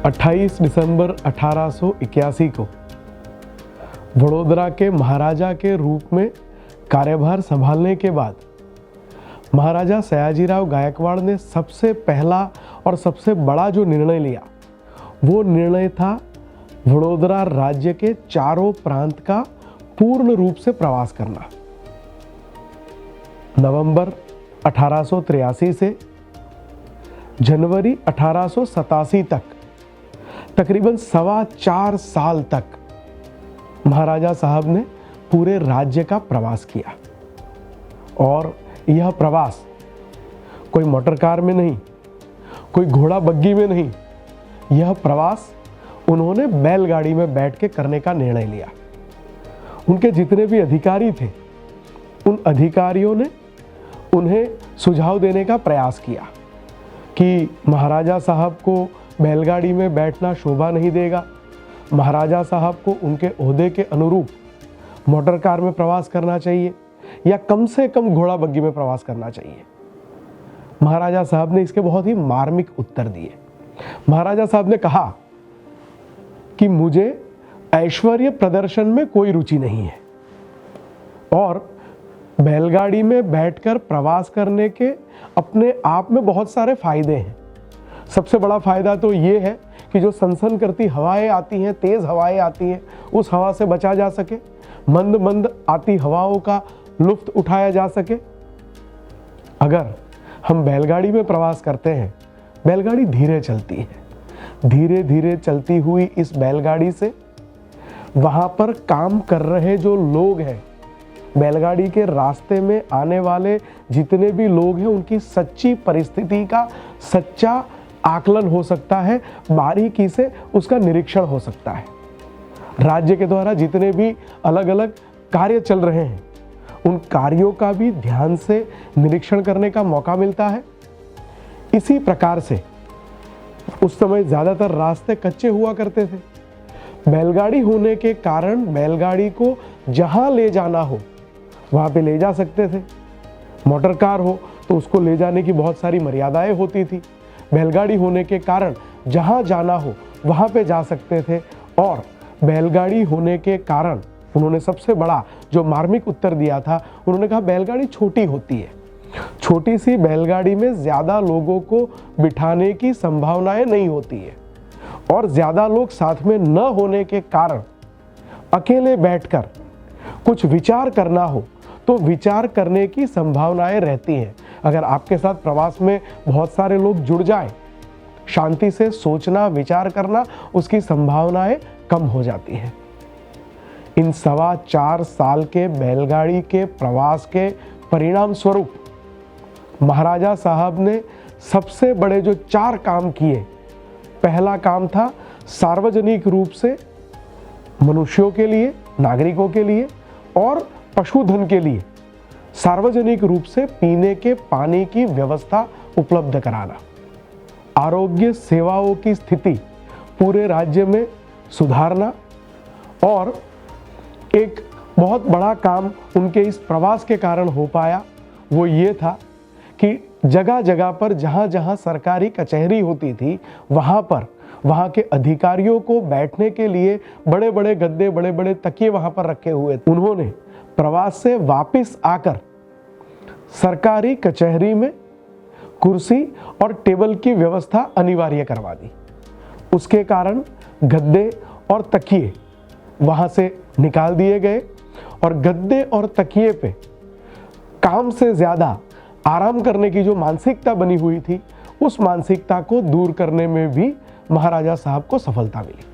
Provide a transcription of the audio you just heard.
28 दिसंबर 1881 को वडोदरा के महाराजा के रूप में कार्यभार संभालने के बाद महाराजा सयाजीराव गायकवाड़ ने सबसे पहला और सबसे बड़ा जो निर्णय लिया वो निर्णय था वडोदरा राज्य के चारों प्रांत का पूर्ण रूप से प्रवास करना। नवंबर 1883 से जनवरी 1887 तक तकरीबन 4.25 साल तक महाराजा साहब ने पूरे राज्य का प्रवास किया। और यह प्रवास कोई मोटर कार में नहीं, कोई घोड़ा बग्गी में नहीं, यह प्रवास उन्होंने बैलगाड़ी में बैठ के करने का निर्णय लिया। उनके जितने भी अधिकारी थे उन अधिकारियों ने उन्हें सुझाव देने का प्रयास किया कि महाराजा साहब को बैलगाड़ी में बैठना शोभा नहीं देगा, महाराजा साहब को उनके ओहदे के अनुरूप मोटर कार में प्रवास करना चाहिए या कम से कम घोड़ा बग्गी में प्रवास करना चाहिए। महाराजा साहब ने इसके बहुत ही मार्मिक उत्तर दिए। महाराजा साहब ने कहा कि मुझे ऐश्वर्य प्रदर्शन में कोई रुचि नहीं है और बैलगाड़ी में बैठकर प्रवास करने के अपने आप में बहुत सारे फायदे हैं। सबसे बड़ा फायदा तो ये है कि जो सनसन करती हवाएं आती हैं, तेज हवाएं आती हैं, उस हवा से बचा जा सके, मंद मंद आती हवाओं का लुत्फ उठाया जा सके। अगर हम बैलगाड़ी में प्रवास करते हैं, बैलगाड़ी धीरे चलती है, धीरे धीरे चलती हुई इस बैलगाड़ी से वहां पर काम कर रहे जो लोग हैं, बैलगाड़ी के रास्ते में आने वाले जितने भी लोग हैं, उनकी सच्ची परिस्थिति का सच्चा आकलन हो सकता है, बारीकी से उसका निरीक्षण हो सकता है। राज्य के द्वारा जितने भी अलग अलग कार्य चल रहे हैं उन कार्यों का भी ध्यान से निरीक्षण करने का मौका मिलता है। इसी प्रकार से उस समय ज़्यादातर रास्ते कच्चे हुआ करते थे। बैलगाड़ी होने के कारण बैलगाड़ी को जहाँ ले जाना हो वहाँ पे ले जा सकते थे। मोटर कार हो तो उसको ले जाने की बहुत सारी मर्यादाएं होती थी। बैलगाड़ी होने के कारण जहाँ जाना हो वहाँ पे जा सकते थे। और बैलगाड़ी होने के कारण उन्होंने सबसे बड़ा जो मार्मिक उत्तर दिया था, उन्होंने कहा बैलगाड़ी छोटी होती है, छोटी सी बैलगाड़ी में ज़्यादा लोगों को बिठाने की संभावनाएं नहीं होती है और ज़्यादा लोग साथ में न होने के कारण अकेले बैठकर कुछ विचार करना हो तो विचार करने की संभावनाएं रहती हैं। अगर आपके साथ प्रवास में बहुत सारे लोग जुड़ जाएं, शांति से सोचना विचार करना उसकी संभावनाएं कम हो जाती हैं। इन 4.25 साल के बैलगाड़ी के प्रवास के परिणाम स्वरूप महाराजा साहब ने सबसे बड़े जो 4 काम किए, पहला काम था सार्वजनिक रूप से मनुष्यों के लिए, नागरिकों के लिए और पशुधन के लिए सार्वजनिक रूप से पीने के पानी की व्यवस्था उपलब्ध कराना। आरोग्य सेवाओं की स्थिति पूरे राज्य में सुधारना। और एक बहुत बड़ा काम उनके इस प्रवास के कारण हो पाया, वो ये था कि जगह जगह पर जहाँ जहाँ सरकारी कचहरी होती थी वहाँ पर वहाँ के अधिकारियों को बैठने के लिए बड़े बड़े गद्दे, बड़े बड़े तकिए वहाँ पर रखे हुए थे। उन्होंने प्रवास से वापस आकर सरकारी कचहरी में कुर्सी और टेबल की व्यवस्था अनिवार्य करवा दी। उसके कारण गद्दे और तकिए वहाँ से निकाल दिए गए और गद्दे और तकिए पे काम से ज़्यादा आराम करने की जो मानसिकता बनी हुई थी, उस मानसिकता को दूर करने में भी महाराजा साहब को सफलता मिली।